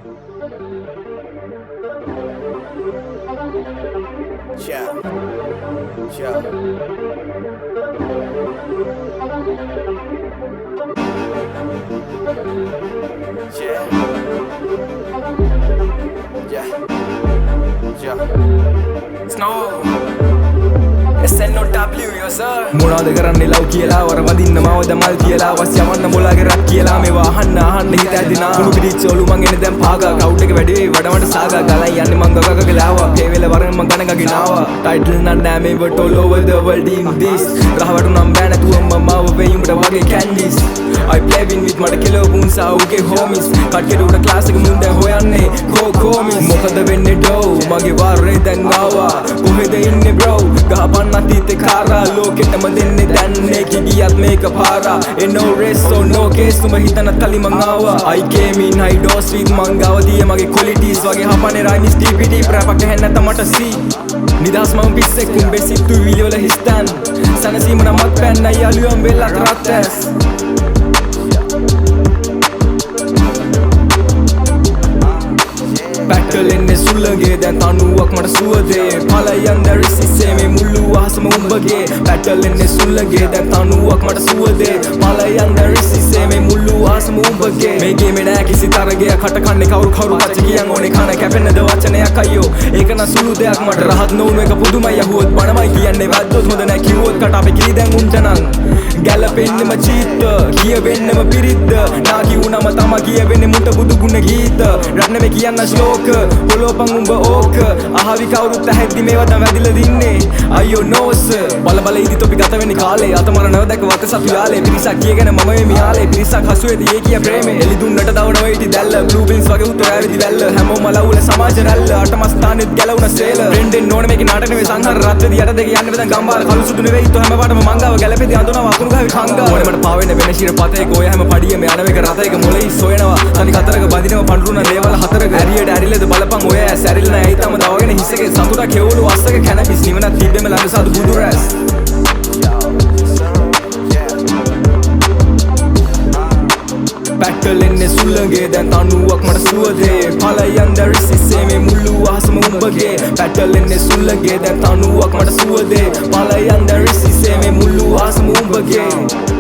Yeah, yeah. Yeah, yeah, yeah. Snow. SNOW, yes sir. මොනාද කරන්නේ love කියලා වර වදින්න මාවද මල් කියලා වස් යවන්න මොලාගේ රක් කියලා මේවා අහන්න හිත ඇදිනා කුණු පිටිච්ච ඔලු මං එන්නේ දැන් පාගා කවුට් එක වැඩි වඩවට සාගා ගලයි යන්නේ මං ගගග ගලාවා මේ වෙල වරන් මං ගණ ගගෙන ආවා ටයිටල් නම් නෑ මේ වට all over the world in this රහවට නම් බෑ නැතුව මම වෙයිමුට වගේ candies I playing with මට කිලෝ පුන්සා උගේ homies කට්ටියට උඩ ක්ලාස් එක මුන් දැන් හොයන්නේ කොමිස් මොකද වෙන්නේ ඩෝ මගේ වාරේ දැන් ආවා කොහෙද ඉන්නේ bro ගහපන්න අතීතේ කාරා ලෝකෙටම දෙන්නේ දැන්නේ කිගියත් මේක පාරා and no rest so no case තුම හිතන තලි මං ආවා I came in high dose with මං ගාවදිය මගේ qualities වගේ හපන්නේ rhymes TPT ප්‍රැපක් ගහන්න නැත මට see නිදහස් මම පිස්සෙක් උඹේ සිත්තු විලි වල හිස්තන් සනසීම නමක් පැන්න යාළුවම් වෙලත් රත්තස් Battle in the sulage දැන් තනුවක් මට සුවදේ පලයන් දැරිසිසේ මේ මුළු අහසම උඹගේ Battle in the sulage දැන් තනුවක් මට සුවදේ පලයන් දැරිසිසේ මේ මුළු අහසම උඹගේ මේ ගේමේ නෑ කිසි තරගයක් කට කන්නේ කවුරු පච්ච කියන් ඕනේ කන කැපෙන්නද වචනයක් අයියෝ ඒක න සුළු දෙයක් මට රහත් නොවුණු එක පුදුමයි යහුවොත් බණමයි කියන්නේ වැද්දොත් හොඳ නෑ කිව්වොත් කට අපේ කිරි දැන් උන්ට නං ගැලපෙන්නෙම චීත්ත කියවෙන්නෙම පිරිද්ද නාකි වුණම තමා කියවෙන්නේ මුන්ට බුදු ගුණ ගීත රත්න මේ කියන්න ශ්ලෝක පොලොපන් උඹ ඕක අහවි කවුරුත් ඇහැද්දි මේවා දැන් වැදිලා දින්නේ අයියෝ නෝස් බල ඉදි තොපි ගත වෙන්නේ කාලේ අතමර නැව දැක වත සතු යාලේ පිරිසක් කියගෙන මම මේ මියාලේ පිරිසක් හසුවේදී ඒ කිය ප්‍රේමේ එලි දුන්නට දවන වෙයිටි දැල්ල බ්ලූ බින්ස් වගේ උතෝ ඇවිදි වැල්ල හැමෝම ලවුල සමාජ රැල්ල අටම ස්ථානෙත් ගැලවුණ සේල රෙන්ඩෙන් ඕනේ මේකේ නාටක නෙවෙයි සංහාර රත් වෙදි යට දෙක යන්නේ වෙදන් ගම්බාර කළු සුදු නෙවෙයි තෝ හැම පාටම මංගාව ගැලපෙදි අඳුනවා වකුණු ගාවේ කංගා ඕනේ මට පාවෙන්න වෙන ශිර පතේක ඔය හැම පඩියෙම යන මේක රතේක මොලේ සොයනවා තනි කතරක බඳිනව පඳුරුන දේවල් හතරක ඇරියට ඇරිලද බලපන් ඔය ඇස් ඇරිල නෑ ඒ තම දවගෙන හිස්සගේ සතුටක් හේවලු වස්සක කැනබිස් නිවනක් තිබෙම ළඟ සාදු බුදු රැස් Battle in the sulage දැන් තනුවක් මට සුවදේ පලයන් දැරිසිසේ මේ මුළු අහසම උඹගේ Battle in the sulage දැන් තනුවක් මට සුවදේ පලයන් දැරිසිසේ මේ මුළු අහසම උඹගේ